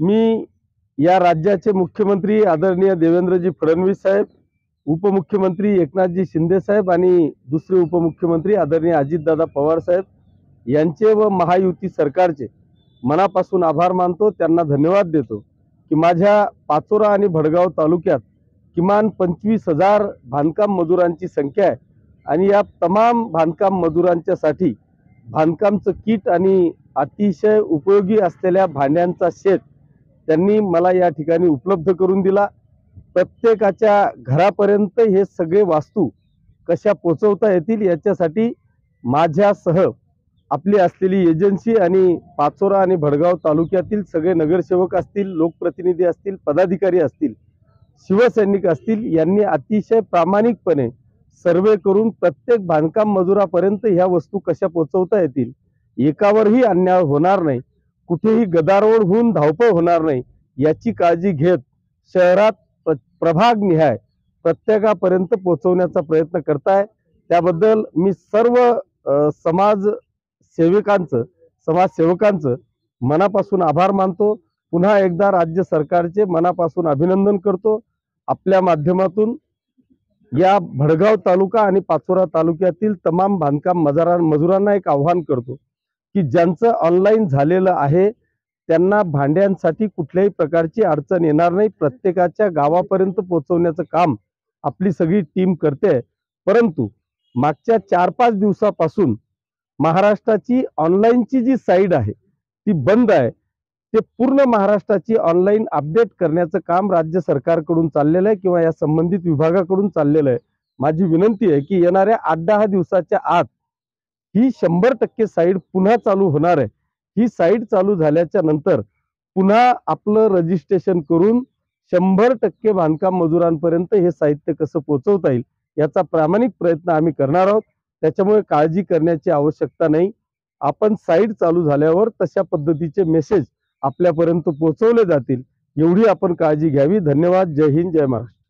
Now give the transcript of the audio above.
मी या राज्याचे मुख्यमंत्री आदरणीय देवेंद्रजी फडणवीस साहेब, उपमुख्यमंत्री एकनाथजी शिंदे साहेब आणि दुसरे उपमुख्यमंत्री आदरणीय अजितदादा पवार साहेब यांचे व महायुती सरकारचे मनापासून आभार मानतो, त्यांना धन्यवाद देतो की माझ्या पाचोरा आणि भडगाव तालुक्यात किमान 25,000 बांधकाम मजुरांची संख्या आहे आणि या तमाम बांधकाम मजुरांच्यासाठी बांधकामचं किट आणि अतिशय उपयोगी असलेल्या भांड्यांचा सेट त्यांनी मला या ठिकाणी उपलब्ध करून दिला। प्रत्येकाच्या घरापर्यंत हे सगळे वास्तू कशा पोहोचवता येतील याच्यासाठी माझ्यासह आपली असलेली एजन्सी आणि पाचोरा आणि भडगाव तालुक्यातील सगळे नगरसेवक असतील, लोकप्रतिनिधी असतील, पदाधिकारी असतील, शिवसैनिक असतील, यांनी अतिशय प्रामाणिकपणे सर्वे करून प्रत्येक बांधकाम मजुरापर्यंत ह्या वस्तू कशा पोहोचवता येतील, एकावरही अन्याय होणार नाही, कुठेही गदारोळ होऊन धावपळ होणार नाही याची काळजी घेत शहरात प्रभाग निहाय प्रत्येकापर्यंत पोहोचवण्याचा प्रयत्न करताय। त्याबद्दल मी सर्व समाजसेवकांचं मनापासून आभार मानतो। पुन्हा एकदा राज्य सरकारचे मनापासून अभिनंदन करतो। आपल्या माध्यमातून या भडगाव तालुका आणि पाचोरा तालुक्यातील तमाम बांधकाम मजुरांना एक आव्हान करतो की ज्यांचं ऑनलाईन झालेलं आहे त्यांना भांड्यांसाठी कुठल्याही प्रकारची अडचण येणार नाही। प्रत्येकाच्या गावापर्यंत पोहोचवण्याचं काम आपली सगळी टीम करते। परंतु मागच्या 4-5 दिवसापासून महाराष्ट्राची ऑनलाईनची जी साईट आहे ती बंद आहे। ते पूर्ण महाराष्ट्राची ऑनलाईन अपडेट करण्याचं काम राज्य सरकारकडून चाललेलं आहे किंवा या संबंधित विभागाकडून चाललेलं आहे। माझी विनंती आहे की येणाऱ्या 8-10 दिवसाच्या आत ही 100% साईट पुन्हा चालू होणार आहे। ही साईट चालू झाल्याच्या नंतर पुन्हा आपलं रजिस्ट्रेशन करून 100% बांधकाम मजुरांपर्यंत हे साहित्य कसं पोहोचवता येईल याचा प्रामाणिक प्रयत्न आम्ही करणार आहोत। त्याच्यामुळे काळजी करण्याची आवश्यकता नाही। आपण साईट चालू झाल्यावर तशा पद्धतीचे मेसेज आपल्यापर्यंत पोहोचवले जातील एवढी आपण काळजी घ्यावी। धन्यवाद। जय हिंद, जय महाराष्ट्र।